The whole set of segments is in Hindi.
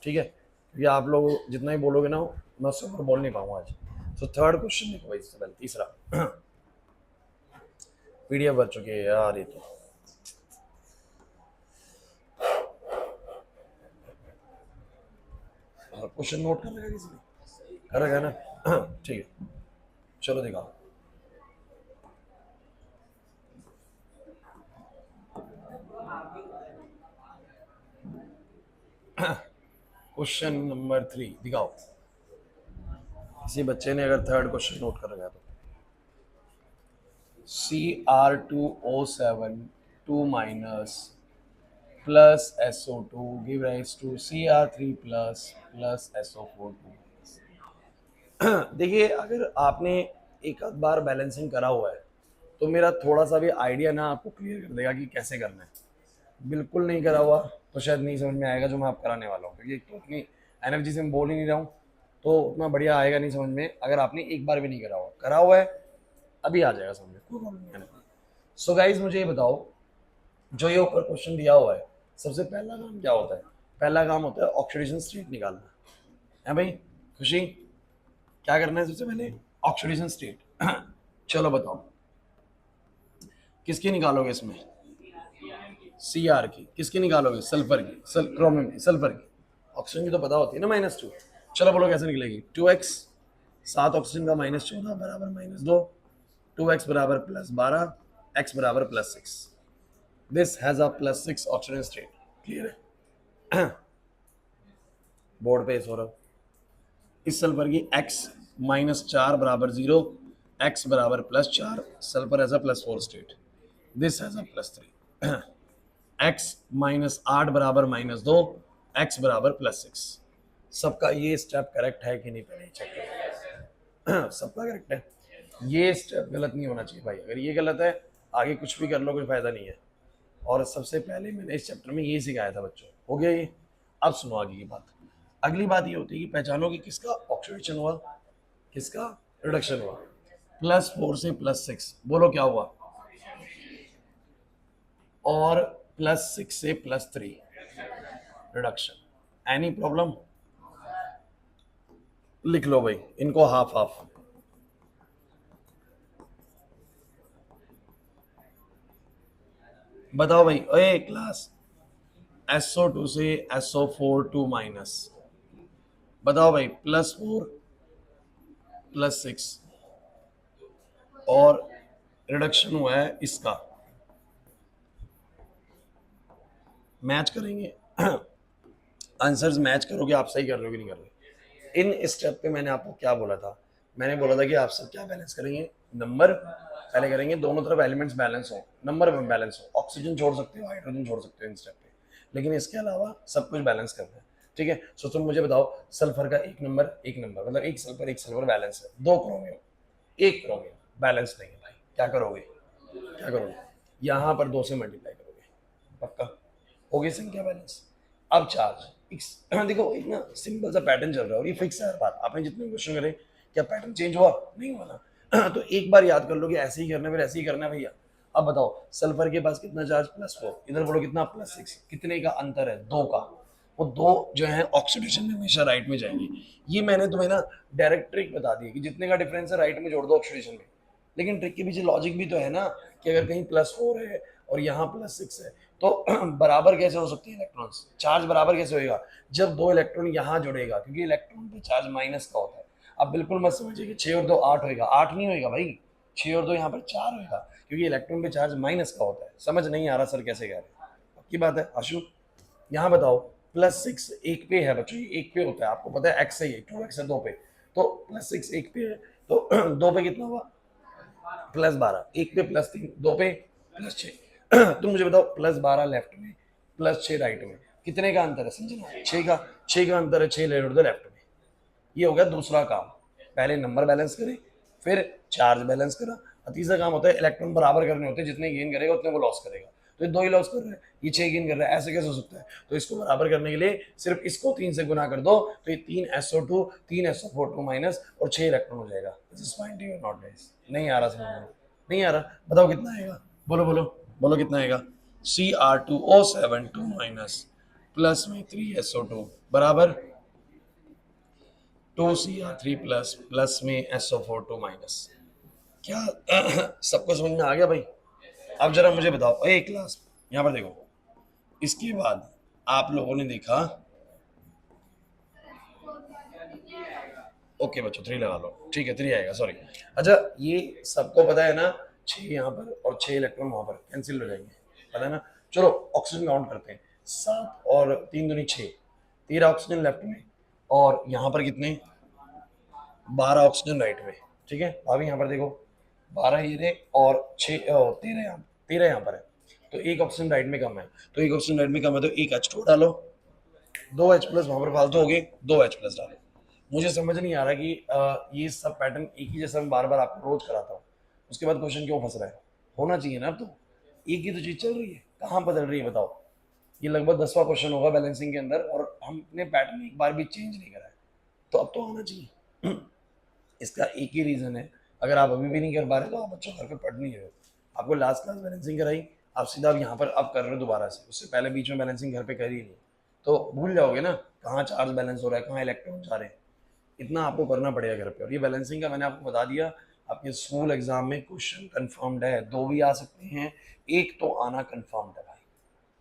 ठीक है, क्योंकि आप लोग जितना ही बोलोगे ना मैं उससे ऊपर बोल नहीं पाऊंगा आज। तो थर्ड क्वेश्चन देखो भाई, इससे पहले तीसरा। पीडीएफ भर चुकी है यार ये तो। क्वेश्चन नोट कर लेगा किसी ने, कर रखा है ना? ठीक है, चलो दिखाओ। क्वेश्चन नंबर 3 दिखाओ। किसी बच्चे ने अगर थर्ड क्वेश्चन नोट कर रखा है तो। Cr2O7 2 minus plus SO2 give rise to Cr3 plus SO4 2। देखिए, अगर आपने एक आध बार बैलेंसिंग करा हुआ है तो मेरा थोड़ा सा भी आइडिया ना आपको क्लियर कर देगा कि कैसे करना है। बिल्कुल नहीं करा हुआ तो शायद नहीं समझ में आएगा जो मैं आप कराने वाला हूँ, क्योंकि तो उतनी एनर्जी से मैं बोल ही नहीं रहा हूँ तो उतना बढ़िया आएगा नहीं समझ में। अगर आपने एक बार भी नहीं करा हुआ है अभी आ जाएगा समझ में, कोई प्रॉब्लम नहीं है। सो गाइज मुझे ये बताओ, जो ये ऊपर क्वेश्चन दिया हुआ है, सबसे पहला काम क्या होता है? पहला काम होता है ऑक्सीडेशन स्टेट निकालना है भाई। खुशी, क्या करना है सबसे पहले? Oxidation state. चलो बताओ, किसकी निकालोगे इसमें? Cr की। किसकी निकालोगे? सल्फर की, क्रोमियम की, सल्फर की। ऑक्सीजन की तो पता होती है ना -2। चलो बोलो कैसे निकलेगी? 2x, 7 ऑक्सीजन का -14 बराबर -2, 2x बराबर +12, x बराबर +6। This has a +6 oxygen state. Clear है? बोर्ड पे हो रहा। इस सल्फर की x -4 बराबर 0, x बराबर +4, sulphur has a +4 state. This has a +3। x -8 बराबर -2, x बराबर +6। सबका ये स्टेप करेक्ट है कि नहीं पहले चेक करो। सबका करेक्ट है, ये स्टेप गलत नहीं होना चाहिए भाई। अगर ये गलत है आगे कुछ भी कर लो कोई फायदा नहीं है। और सबसे पहले मैंने इस चैप्टर में ये सिखाया था बच्चों, हो गया ये। अब सुनो आगे की बात। अगली बात ये होती है कि पहचानो कि किसका ऑक्सीडेशन हुआ, किसका रिडक्शन हुआ। +4 से +6 बोलो क्या हुआ, और +6 से +3 रिडक्शन। Any problem? लिख लो भाई इनको हाफ हाफ। बताओ भाई, ओए क्लास, SO2 से SO4 2 माइनस। बताओ भाई, +4 +6 और रिडक्शन हुआ है इसका। मैच करेंगे। आंसर्स मैच करोगे, आप सही कर रहे हो कि नहीं कर रहे। इन स्टेप पे मैंने आपको क्या बोला था? मैंने बोला था कि आप सब क्या बैलेंस करेंगे? नंबर पहले करेंगे, दोनों तरफ एलिमेंट्स बैलेंस हो, नंबर में बैलेंस हो। ऑक्सीजन छोड़ सकते हो, हाइड्रोजन छोड़ सकते हो इन स्टेप पे, लेकिन इसके अलावा सब कुछ बैलेंस करना है। ठीक है, सो तुम मुझे बताओ, सल्फर का एक नंबर मतलब एक सल्फर बैलेंस है, 2 क्रोमियम, 1 क्रोमियम बैलेंस नहीं है भाई। क्या करोगे? क्या करोगे? यहाँ पर 2 से मल्टीप्लाई करोगे, पक्का हो गई संख्या बैलेंस। अब चार्ज। देखो एक ना सिंपल सा पैटर्न चल रहा है और ये फिक्स है हर बार। आपने जितने क्वेश्चन करे क्या पैटर्न चेंज हुआ? नहीं हुआ ना। तो एक बार याद कर लो कि ऐसे ही करना है, फिर ऐसे ही करना है भैया। अब बताओ, सल्फर के पास कितना चार्ज? +4। इधर बोलो कितना? +6। कितने का अंतर है? 2 का। वो 2 जो है ऑक्सीडेशन में हमेशा राइट में जाएंगे। ये मैंने तुम्हें ना डायरेक्ट ट्रिक बता दी कि जितने का डिफरेंस है राइट में जोड़ दो ऑक्सीडेशन में। लेकिन ट्रिक के पीछे लॉजिक भी तो है ना, कि अगर कहीं +4 है और यहाँ +6 है तो बराबर कैसे हो सकती है इलेक्ट्रॉन्स? चार्ज बराबर कैसे होएगा? जब 2 इलेक्ट्रॉन यहाँ जुड़ेगा, क्योंकि इलेक्ट्रॉन पे चार्ज माइनस का होता है। अब बिल्कुल मत समझिए कि 6 और 2 8 होएगा, 8 नहीं होएगा भाई। 6 और 2 यहाँ पर 4 होएगा, क्योंकि इलेक्ट्रॉन पे चार्ज माइनस का होता है। समझ नहीं आ रहा सर कैसे कह रहे हैं? पक्की बात है आशु? यहाँ बताओ, +6 एक पे है बच्चों, ये एक पे होता है, आपको पता है x है, ये 2x है 2 पे, तो +6 एक पे है तो 2 पे कितना हुआ? +12। एक पे +3, 2 पे +6। तुम मुझे बताओ, +12 लेफ्ट में, +6 राइट में, कितने का अंतर है? समझे ना? 6 का अंतर है, 6 ले लो लेफ्ट में। ये हो गया दूसरा काम। पहले नंबर बैलेंस करे, फिर चार्ज बैलेंस करा, और तीसरा काम होता है इलेक्ट्रॉन बराबर करने होते हैं, जितने गेन करेगा उतने वो लॉस करेगा। तो ये 2 ही लॉस कर रहा है, ये 6 गेन कर रहा है, ऐसे कैसे हो सकता है? तो इसको बराबर करने के लिए सिर्फ इसको 3 से गुना कर दो, तो ये 3 SO2 3 SO4 2 माइनस और 6 इलेक्ट्रॉन हो जाएगा। This is fine to you not guys? नहीं आ रहा समझ में? नहीं आ रहा? बताओ कितना आएगा? बोलो बोलो बोलो कितना आएगा? Cr2O7 2 माइनस प्लस में 3SO2 बराबर 2Cr3 प्लस प्लस में SO4 2 माइनस। क्या सबको समझ में आ गया भाई? अब जरा मुझे बताओ, एक क्लास यहाँ पर देखो, इसके बाद आप लोगों ने देखा, ओके बच्चों 3 लगा लो, ठीक है 3 आएगा, सॉरी। अच्छा ये सबको पता है ना, 6 यहाँ पर और 6 इलेक्ट्रॉन वहां पर कैंसिल हो जाएंगे, पता है ना? चलो ऑक्सीजन काउंट करते हैं, 7 और 3 दूनी 6, 13 ऑक्सीजन लेफ्ट में, और यहाँ पर कितने, 12 ऑक्सीजन राइट में, ठीक है। अभी यहाँ पर देखो 12 ये रहे और 13 यहाँ पर है, तो एक ऑक्सीजन राइट में कम है, तो एक ऑक्सीजन राइट में कम है, तो एक H2 डालो, 2H+ वहां पर फालतू हो गए, 2H+ डालो। मुझे समझ नहीं आ रहा कि ये सब पैटर्न एक ही जैसा मैं बार बार आपको रोज कराता हूँ, उसके बाद क्वेश्चन क्यों फंस रहा है? होना चाहिए ना, अब तो एक ही तो चीज चल रही है, कहाँ बदल रही है बताओ? ये लगभग 10वां क्वेश्चन होगा बैलेंसिंग के अंदर, और हमने पैटर्न एक बार भी चेंज नहीं करा है, तो अब तो होना चाहिए। इसका एक ही रीजन है, अगर आप अभी भी नहीं कर पा रहे तो आप बच्चों घर पे पढ़ नहीं रहे हो। आपको लास्ट क्लास बैलेंसिंग कराई, आप सीधा यहाँ पर अब कर रहे हो दोबारा से, उससे पहले बीच में बैलेंसिंग घर पे कर ही नहीं, तो भूल जाओगे ना कहाँ चार्ज बैलेंस हो रहा है, कहाँ इलेक्ट्रॉन जा रहे हैं। इतना आपको करना पड़ेगा घर पे। और ये बैलेंसिंग का मैंने आपको बता दिया, आपके स्कूल एग्जाम में क्वेश्चन कंफर्म्ड है, 2 भी आ सकते हैं, एक तो आना कंफर्म्ड है भाई।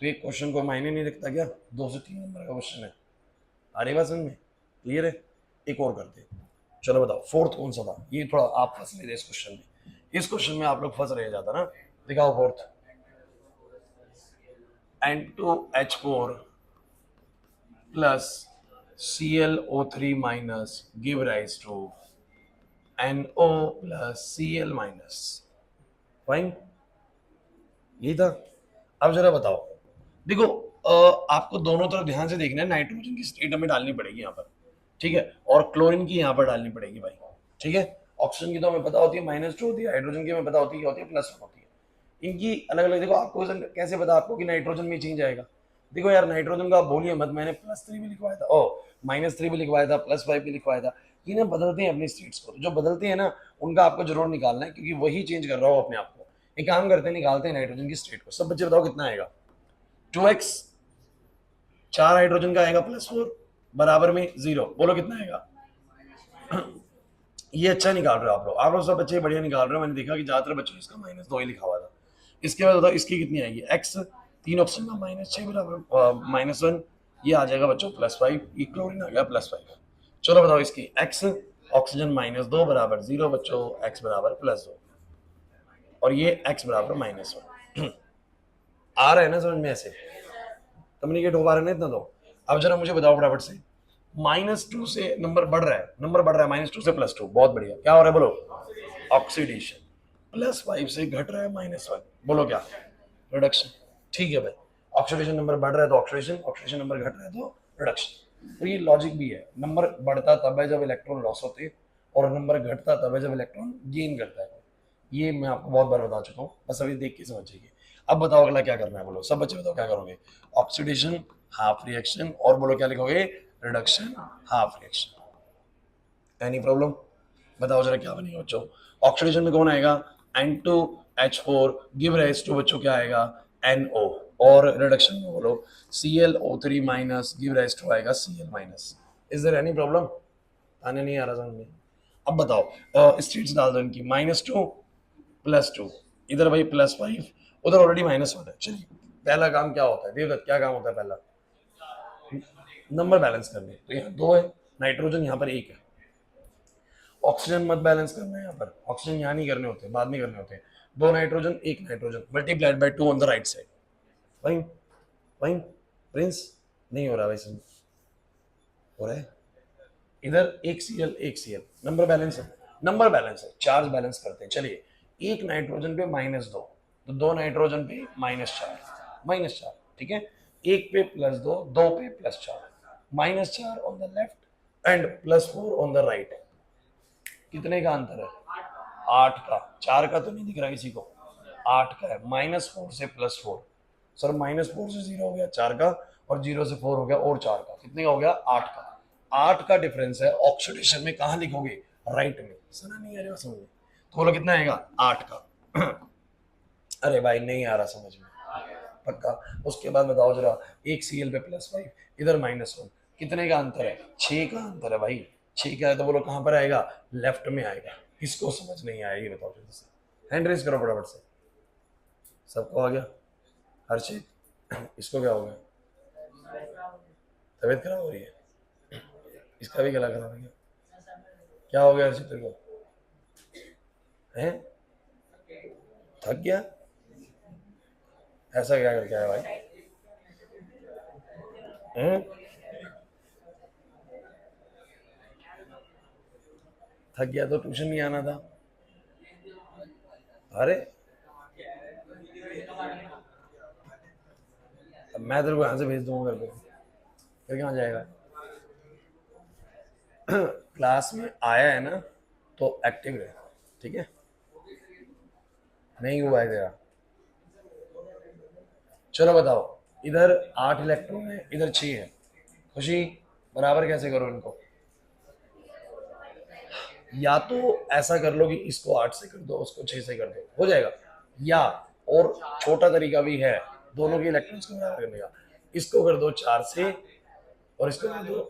तो एक क्वेश्चन को मायने नहीं रखता क्या, 2 से 3 नंबर का क्वेश्चन है, आ रही बात समझ में? क्लियर है? एक और करते हैं, चलो बताओ फोर्थ कौन सा था? ये थोड़ा आप फंस ले रहे इस क्वेश्चन में, इस क्वेश्चन में आप लोग फंस रहे ज्यादा ना। दिखाओ fourth, N2H4 plus ClO3 minus give rise to NO plus Cl minus, fine, यही था। अब जरा बताओ, देखो आपको दोनों तरफ ध्यान से देखना है, नाइट्रोजन की स्टेट हमें डालनी पड़ेगी यहाँ पर, ठीक है, और क्लोरीन की यहाँ पर डालनी पड़ेगी भाई, ठीक है। ऑक्सीजन की तो हमें पता होती है -2 होती है, हाइड्रोजन की हमें पता होती है क्या होती है, +1 होती है। इनकी अलग अलग, देखो आपको कैसे पता आपको कि नाइट्रोजन में चेंज आएगा? देखो यार नाइट्रोजन का बोलिए मत, मैंने +3 भी लिखवाया था, ओ -3 भी लिखवाया था, +5 भी लिखवाया था। ये ना बदलते हैं अपनी स्टेट्स को, तो जो बदलते हैं ना उनका आपको जरूर निकालना है, क्योंकि वही चेंज कर रहा हो अपने आप को। एक काम करते हैं, निकालते हैं नाइट्रोजन की स्टेट को। सब बच्चे बताओ कितना आएगा? 2x, 4 हाइड्रोजन का आएगा +4 बराबर में 0, बोलो कितना आएगा? ये अच्छा निकाल रहे हो आप लोग सब बच्चे बढ़िया निकाल रहे हो, मैंने देखा कि ज्यादातर बच्चों ने इसका -2 ही लिखा हुआ था। इसके बाद बताओ इसकी कितनी आएगी? x, 3 ऑप्शन का -6 बराबर -1, ये आ जाएगा बच्चों +5, ये क्लोरीन आ गया +5। चलो बताओ इसकी x, ऑक्सीजन -2 बराबर 0 बच्चों, x बराबर +2, और ये x बराबर -1। आ रहा है ना समझ में? ऐसे कम्युनिकेट हो पा रहे हैं ना इतना तो? अब जरा मुझे बताओ फटाफट से, -2 से नंबर बढ़ रहा है, नंबर बढ़ रहा है -2 से +2, बहुत बढ़िया। क्या हो रहा है बोलो? ऑक्सीडेशन। +5 से घट रहा है -1, बोलो क्या? रिडक्शन। ठीक है भाई, ऑक्सीडेशन नंबर बढ़ रहा है तो ऑक्सीडेशन, ऑक्सीडेशन नंबर घट रहा है तो रिडक्शन। तो ये लॉजिक भी है, नंबर बढ़ता तब है जब इलेक्ट्रॉन लॉस होते हैं, और नंबर घटता तब है जब इलेक्ट्रॉन गेन करता है। ये मैं आपको बहुत बार बता चुका हूँ, बस अभी देख के समझ जाइए। अब बताओ अगला क्या करना है, बोलो सब बच्चे बताओ क्या करोगे? ऑक्सीडेशन हाफ रिएक्शन, और बोलो क्या लिखोगे? Reduction half reaction. Any problem? बताओ जरा क्या बनेगा बच्चों? ऑक्सीडेशन में कौन आएगा? N2H4 गिव राइज टू बच्चों क्या आएगा? NO, और रिडक्शन में बोलो ClO3 minus give rise to आएगा Cl minus. Is there any problem? आने नहीं आ रहा समझ में? अब बताओ स्टेट्स डाल दो इनकी, -2 +2, इधर भाई +5, उधर ऑलरेडी -1 है। चलिए पहला काम क्या होता है देवदत्त, क्या काम होता है पहला? नंबर बैलेंस करने। तो यहाँ 2 है, नाइट्रोजन यहाँ पर 1 है, ऑक्सीजन मत बैलेंस करना है यहाँ पर, ऑक्सीजन यहाँ नहीं करने होते, बाद में करने होते हैं। 2 nitrogen 1 nitrogen multiplied by 2 on the right side. वहीं वहीं प्रिंस नहीं हो रहा वैसे, हो रहा है इधर 1 Cl 1 Cl, नंबर बैलेंस है, नंबर बैलेंस है, चार्ज बैलेंस करते हैं। चलिए एक नाइट्रोजन पे -2, तो 2 नाइट्रोजन पे -4, ठीक है, एक पे +2, 2 पे +4, -4 on the left and +4 on the right. कितने का अंतर है? 8 का। 4 का तो नहीं दिख रहा किसी को, 8 का है, -4 से +4। सर -4 से 0 हो गया 4 का, और 0 से 4 हो गया और 4 का, कितने का हो गया? 8 का। 8 का डिफरेंस है, ऑक्सीडेशन में कहाँ लिखोगे? राइट में। सुना नहीं आ रहा समझ में? तो बोलो कितना आएगा? 8 का। अरे भाई नहीं आ रहा समझ में, पक्का। उसके बाद बताओ जरा, एक Cl पे +5, इधर -1, कितने का अंतर है? 6 का अंतर है भाई। 6 का है तो बोलो कहाँ पर आएगा? लेफ्ट में आएगा। किसको समझ नहीं आया ये बताओ जल्दी से, हैंड रेज करो फटाफट से। सबको आ गया? हर्षित, इसको क्या हो गया? तबीयत खराब हो रही है? इसका भी गला खराब है क्या? क्या हो गया हर्षित तेरे को? हैं? थक गया? ऐसा क्या करके आया भाई? हैं? थक गया तो ट्यूशन नहीं आना था? अरे अब मैं तेरे को यहाँ से भेज दूंगा घर पे, फिर कहाँ जाएगा? क्लास में आया है ना तो एक्टिव रहे, ठीक है? नहीं हुआ है तेरा? चलो बताओ, इधर 8 इलेक्ट्रॉन है, इधर 6 है। खुशी, बराबर कैसे करो इनको? या तो ऐसा कर लो कि इसको 8 से कर दो, उसको 6 से कर दो, हो जाएगा। या और छोटा तरीका भी है दोनों के इलेक्ट्रॉन्स को बराबर करने का। इसको कर दो 4 से और इसको कर दो,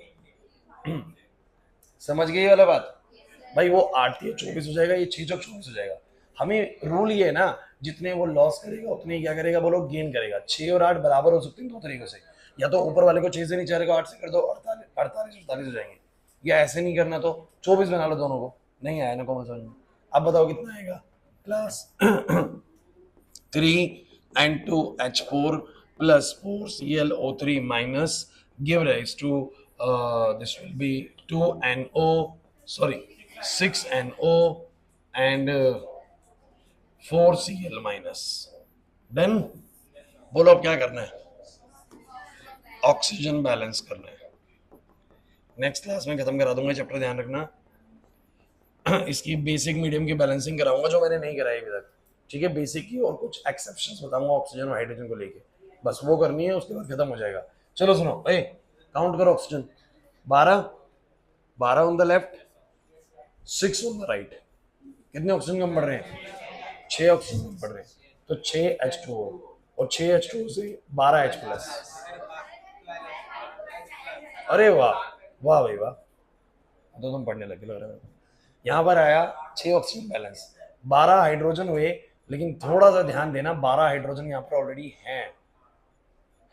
समझ गए ये वाला बात? भाई वो 8 या 24 हो जाएगा, ये 6 चौक 24 हो जाएगा। हमें रूल ये है ना, जितने वो लॉस करेगा उतने ही क्या करेगा बोलो, गेन करेगा। 6 और 8 बराबर हो सकते हैं दो तरीकों से, या तो ऊपर वाले को 6 से नीचे वाले को 8 से कर दो, 48 हो जाएंगे। या ऐसे नहीं करना तो 24 बना लो दोनों को। नहीं आया ना कौन समझ में? अब बताओ कितना आएगा? Class 3N2H4 plus 4ClO3 minus give rise to this will be 2NO, sorry, 6NO and 4Cl minus. Done? बोलो अब क्या करना है? ऑक्सीजन बैलेंस करना है। नेक्स्ट क्लास में खत्म करा दूंगा चैप्टर, ध्यान रखना। इसकी बेसिक मीडियम की बैलेंसिंग कराऊंगा जो मैंने नहीं कराई अभी तक, ठीक है? बेसिक की और कुछ एक्सेप्शंस बताऊंगा ऑक्सीजन और हाइड्रोजन को लेके, बस वो करनी है, उसके बाद खत्म हो जाएगा। चलो सुनो, ए काउंट करो oxygen. 12, 12 on the left, 6 on the right. कितने ऑक्सीजन कम पड़ रहे हैं? 6 ऑक्सीजन कम पड़ रहे हैं, तो 6H2O, और 6H2O से 12H प्लस। अरे वाह, वाह भाई वाह, तो तुम पढ़ने लगे लग रहा है। यहाँ पर आया 6 ऑक्सीजन बैलेंस, 12 हाइड्रोजन हुए, लेकिन थोड़ा सा ध्यान देना, 12 हाइड्रोजन यहाँ पर ऑलरेडी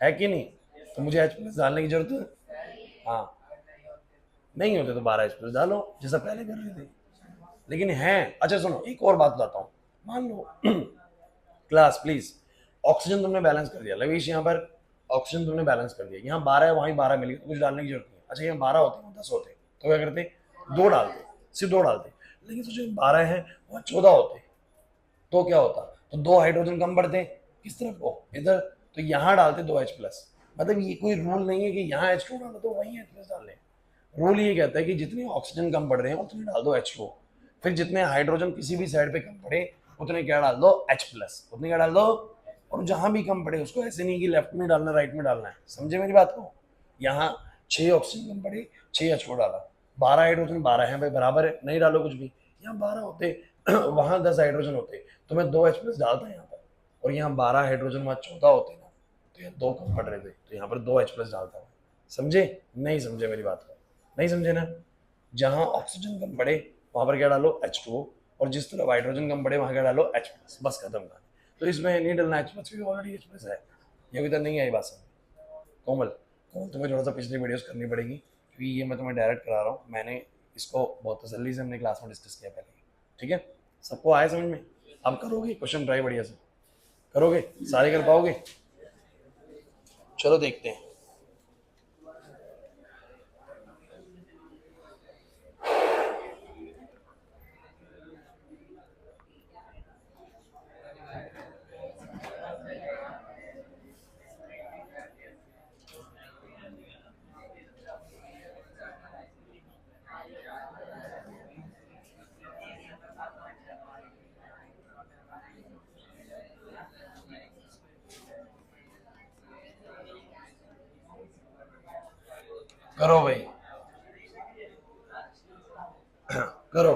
है कि नहीं? तो मुझे H प्लस डालने की जरूरत है? हाँ, नहीं होते तो 12 H प्लस डालो जैसा पहले कर रहे थे, लेकिन है। अच्छा सुनो, एक और बात बताता हूँ। मान लो क्लास प्लीज, ऑक्सीजन तुमने बैलेंस कर दिया लवीश, यहाँ पर ऑक्सीजन तुमने बैलेंस कर दिया, यहाँ 12 है वहीं 12 मिल गया, तो कुछ डालने की जरूरत नहीं। अच्छा यहाँ 12 होते, 10 होते तो क्या करते? 2 डालते, सिर्फ 2 डालते। लेकिन सोचो 12 है वहाँ 14 होते तो क्या होता? तो 2 हाइड्रोजन कम बढ़ते, किस तरफ को? इधर। तो यहाँ डालते 2H प्लस। मतलब ये कोई रूल नहीं है कि यहाँ H2 डालो तो वहीं H प्लस डालने। रूल ये कहता है कि जितने ऑक्सीजन कम पड़ रहे हैं उतने डाल दो H2, फिर जितने हाइड्रोजन किसी भी साइड पे कम पड़े उतने क्या डाल दो? H प्लस, उतने क्या डाल दो। और जहां भी कम पड़े उसको ऐसे नहीं कि लेफ्ट में डालना राइट में डालना है, समझे मेरी बात को? यहाँ 6 ऑक्सीजन कम पड़े, 6H4 डाला, 12 हाइड्रोजन 12 है भाई, बराबर है, नहीं डालो कुछ भी। यहाँ 12 होते वहां 10 हाइड्रोजन होते तो मैं 2H प्लस डालता यहाँ पर, और यहाँ 12 हाइड्रोजन वहां 14 होते ना, तो यहाँ 2 कम पड़ रहे थे तो यहाँ पर 2H प्लस डालता हूँ। समझे? नहीं समझे मेरी बात को? नहीं समझे ना? जहां ऑक्सीजन कम पड़े वहां पर क्या डालो? H2O, और जिस तरफ हाइड्रोजन कम पड़े वहां क्या डालो? H प्लस, बस खत्म का। तो इसमें नहीं डलना H प्लस, क्योंकि ऑलरेडी H प्लस है। ये अभी तक नहीं आई बात समझ? कोमल, कोमल तुम्हें थोड़ा सा पिछली वीडियोस करनी पड़ेगी, क्योंकि ये मैं तुम्हें डायरेक्ट करा रहा हूँ। मैंने इसको बहुत तसल्ली से हमने क्लास में डिस्कस किया पहले, ठीक है? सबको आया समझ में? अब करोगे क्वेश्चन ट्राई बढ़िया से? करोगे? सारे कर पाओगे? चलो देखते हैं। करो भाई, करो।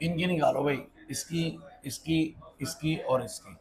इनकी निकालो भाई, इसकी, इसकी, इसकी और इसकी।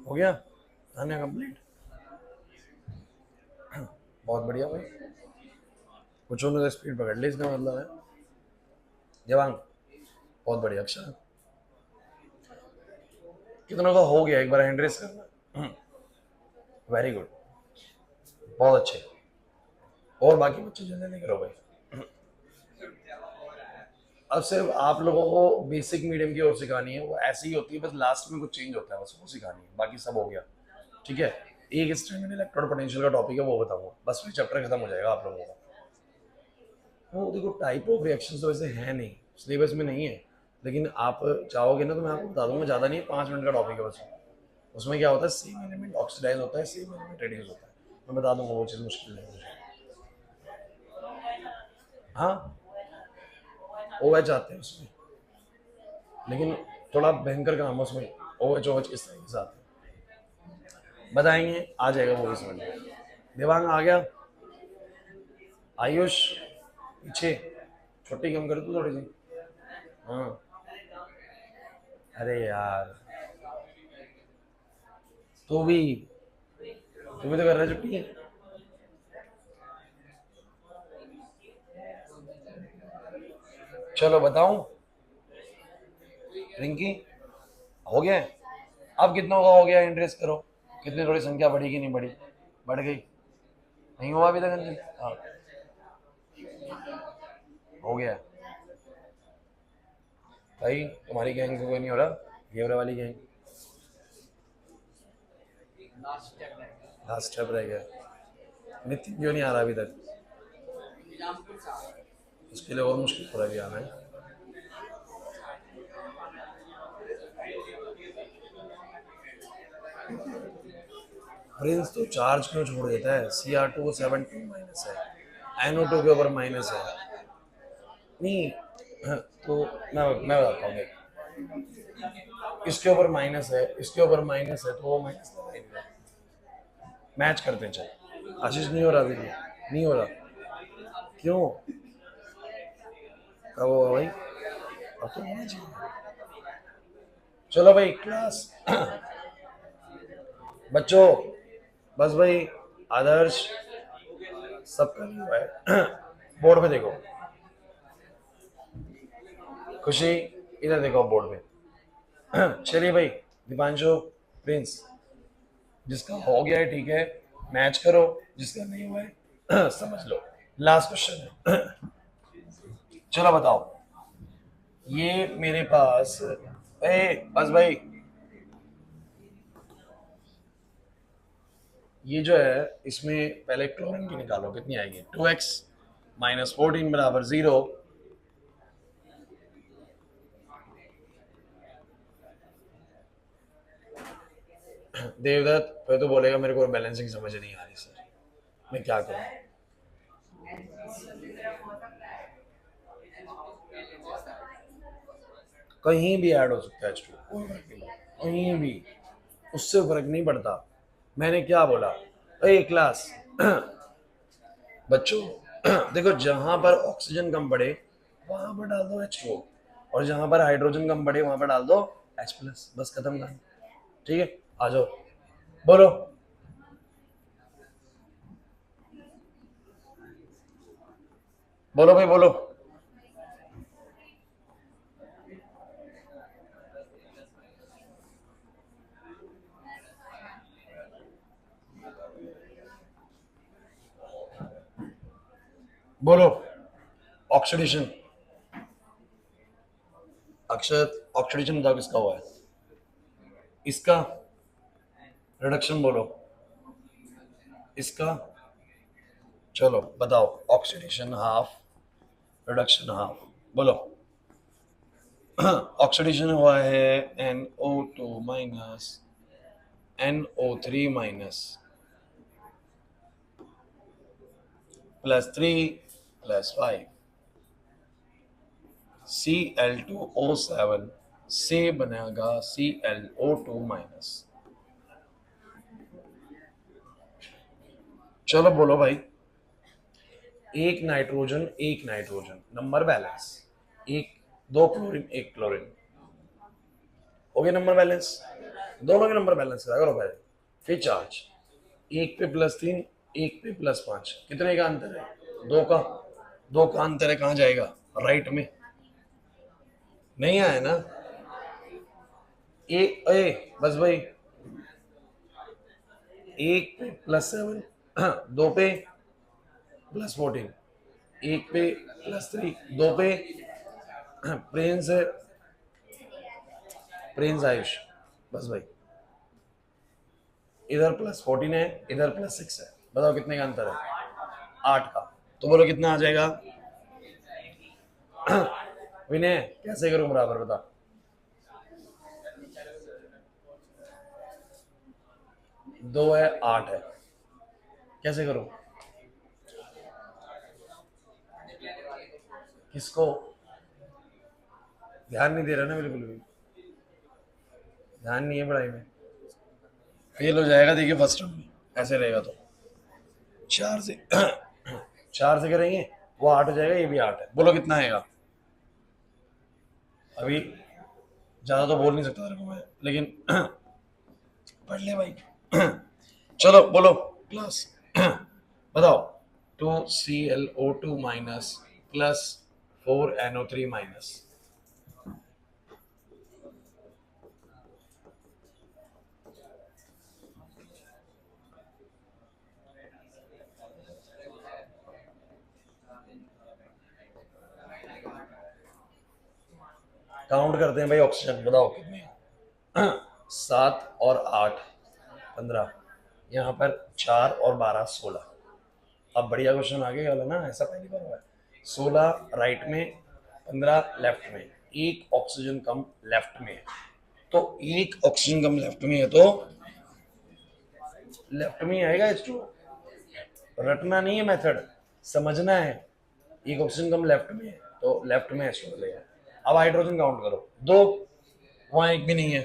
हो गया अन्य कंप्लीट। बहुत बढ़िया भाई, कुछ उन्होंने स्पीड पकड़ ली, इसका मतलब है। देवांग बहुत बढ़िया। अक्षर कितनों का हो गया, एक बार हैंड रेस करना। वेरी गुड, बहुत अच्छे। और बाकी बच्चे जल्दी नहीं करो भाई। अब सिर्फ आप लोगों को बेसिक मीडियम की और सिखानी है, वो ऐसी ही होती है, बस लास्ट में कुछ चेंज होता है, बस वो सिखानी है, बाकी सब हो गया। ठीक है, एक स्टैंडर्ड इलेक्ट्रोड पोटेंशियल का टॉपिक है, वो बताऊंगा, बस फिर चैप्टर खत्म हो जाएगा आप लोगों का। वो देखो टाइप ऑफ रिएक्शन तो वैसे है नहीं, सिलेबस में नहीं है, लेकिन आप चाहोगे ना तो मैं आपको बता दूंगा, ज़्यादा नहीं, 5 मिनट का टॉपिक है बस। उसमें क्या होता है, सेम एलिमेंट ऑक्सीडाइज होता है, सेम एलिमेंट रिड्यूस होता है, मैं बता दूंगा, वो चीज़ मुश्किल नहीं है। हाँ, ओ एच आते हैं उसमें, लेकिन थोड़ा भयंकर काम है उसमें, ओ एच किस तरीके से आते हैं बताएंगे, आ जाएगा वो इस मिनट। देवांग आ गया, आयुष पीछे, छुट्टी कम कर तू थोड़ी सी। हाँ, अरे यार, तू भी तो कर रहा है छुट्टी। चलो बताऊं, रिंकी हो गया है? अब कितनों का हो गया, इंटरेस्ट करो, कितनी थोड़ी संख्या बढ़ी कि नहीं बढ़ी? बढ़ गई, नहीं हुआ अभी तक अंजलि? हाँ, हो गया भाई, तुम्हारी गैंग को कोई नहीं हो रहा, घेवरे वाली गैंग लास्ट स्टेप रह गया। नितिन क्यों नहीं आ रहा अभी तक? उसके लिए और मुश्किल हो रहा है आना है। प्रिंस तो चार्ज क्यों छोड़ देता है? Cr2 17 माइनस है, NO2 के ऊपर माइनस है। नहीं, तो मैं बताता हूँ, इसके ऊपर माइनस है, इसके ऊपर माइनस है, तो वो माइनस मैच करते हैं। चल आशीष, नहीं हो रहा अभी, नहीं हो रहा, क्यों? कब होगा भाई? अब तो होना चाहिए। चलो भाई क्लास बच्चों, बस भाई, आदर्श सब कर हुआ है। बोर्ड पे देखो, खुशी इधर देखो बोर्ड पे। चलिए भाई, दीपांशु, प्रिंस, जिसका हो गया है ठीक है, मैच करो, जिसका नहीं हुआ है समझ लो। लास्ट क्वेश्चन है। चलो बताओ, ये मेरे पास, ए बस भाई, ये जो है इसमें पहले क्लोरीन की निकालो, कितनी आएगी 2x माइनस 14 बराबर 0। देवदत्त फिर तो बोलेगा मेरे को बैलेंसिंग समझ नहीं आ रही सर, मैं क्या करूं। कहीं भी ऐड हो सकता है H2, कोई फर्क नहीं पड़ता, कहीं भी, उससे फर्क नहीं पड़ता। मैंने क्या बोला, ए क्लास बच्चों देखो जहां पर ऑक्सीजन कम पड़े वहां पर डाल दो H2, और जहां पर हाइड्रोजन कम पड़े वहां पर डाल दो H+, बस खत्म कहानी। ठीक है, आ जाओ बोलो। बोलो भाई बोलो। बोलो ऑक्सीडेशन। अक्षर ऑक्सीडेशन बताओ किसका हुआ है, इसका। रिडक्शन बोलो, इसका। चलो बताओ, ऑक्सीडेशन हाफ, रिडक्शन हाफ, बोलो। ऑक्सीडेशन हुआ है NO2 minus NO3 minus +3 +5 Cl2O7 से बनेगा ClO2 माइनस। चलो बोलो भाई, एक नाइट्रोजन नंबर बैलेंस, एक दो क्लोरीन एक क्लोरीन, हो गया नंबर बैलेंस। दोनों के नंबर बैलेंस करा करो पहले, फिर चार्ज। एक पे +3 एक पे +5, कितने का अंतर है, दो का। दो का अंतर है, कहाँ जाएगा, राइट में। नहीं आया ना, ए बस भाई, एक पे +7 दो पे +14, एक पे +3 दो पे प्रेन्स है, प्रेन्स आयुष, बस भाई। इधर +14 है, इधर +6 है, बताओ कितने का अंतर है, 8 का। तो बोलो कितना आ जाएगा। विनय कैसे करूं बराबर बता। 2 है 8 है, कैसे करूं। किसको, ध्यान नहीं दे रहा ना बिल्कुल भी, ध्यान नहीं है पढ़ाई में, फेल हो जाएगा देखिए फर्स्ट टर्म में, ऐसे रहेगा तो। 4 से 4 से करेंगे, वो 8 हो जाएगा, ये भी 8 है, बोलो कितना आएगा। अभी ज्यादा तो बोल नहीं सकता तेरे को मैं, लेकिन पढ़ ले भाई। चलो बोलो क्लास, बताओ। 2Cl2 minus +4NO3 minus. Count करते हैं भाई ऑक्सीजन, बताओ कितने हैं। 7 और 8 15, यहाँ पर 4 और 12 16। अब बढ़िया क्वेश्चन आगे वाला ना, ऐसा पहली बार हुआ है। 16 राइट में, 15 लेफ्ट में, एक ऑक्सीजन कम लेफ्ट में है, तो एक ऑक्सीजन कम लेफ्ट में है तो लेफ्ट में ही आएगा H2। रटना नहीं है मेथड, समझना है। एक ऑक्सीजन कम लेफ्ट में है तो लेफ्ट में H2 मिलेगा। अब हाइड्रोजन काउंट करो, दो, वहां एक भी नहीं है,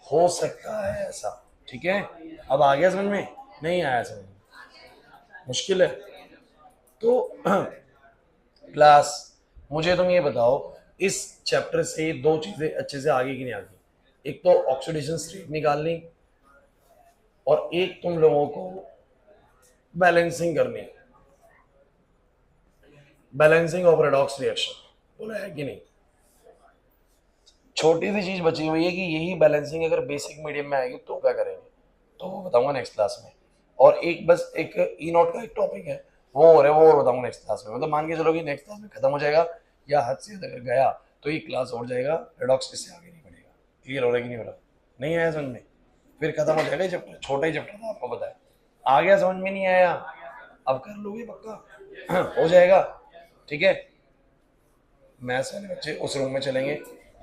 हो सकता है ऐसा। ठीक है, अब आ गया समझ में, नहीं आया समझ में, मुश्किल है तो। क्लास मुझे तुम ये बताओ, इस चैप्टर से दो चीजें अच्छे से आगे की नहीं आती, एक तो ऑक्सीडेशन स्टेट निकालनी, और एक तुम लोगों को बैलेंसिंग करनी, बैलेंसिंग ऑफ रेडॉक्स रिएक्शन, बोला है कि नहीं। छोटी सी चीज बची हुई है कि यही बैलेंसिंग अगर बेसिक मीडियम में आएगी तो क्या करेंगे, तो वो बताऊंगा नेक्स्ट क्लास में। और एक बस एक ई नोट का एक टॉपिक है, वो और है, वो और बताऊंगा नेक्स्ट क्लास में। मतलब मान के चलो कि नेक्स्ट क्लास में खत्म हो जाएगा, या हद से अगर गया तो ये क्लास और जाएगा, रेडॉक्स इससे आगे नहीं बढ़ेगा। क्लियर हो रहा है कि नहीं हो रहा, नहीं आया समझ में, फिर खत्म हो जाएगा ये चैप्टर, छोटा ही चैप्टर था आपको पता है। आ गया समझ में नहीं आया, अब कर लोगे पक्का हो जाएगा, ठीक है। मैथ्स वाले बच्चे उस रूम में चलेंगे,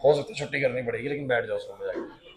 हो सकता है छुट्टी करनी पड़ेगी लेकिन बैठ जाओ उस रूम में जाके।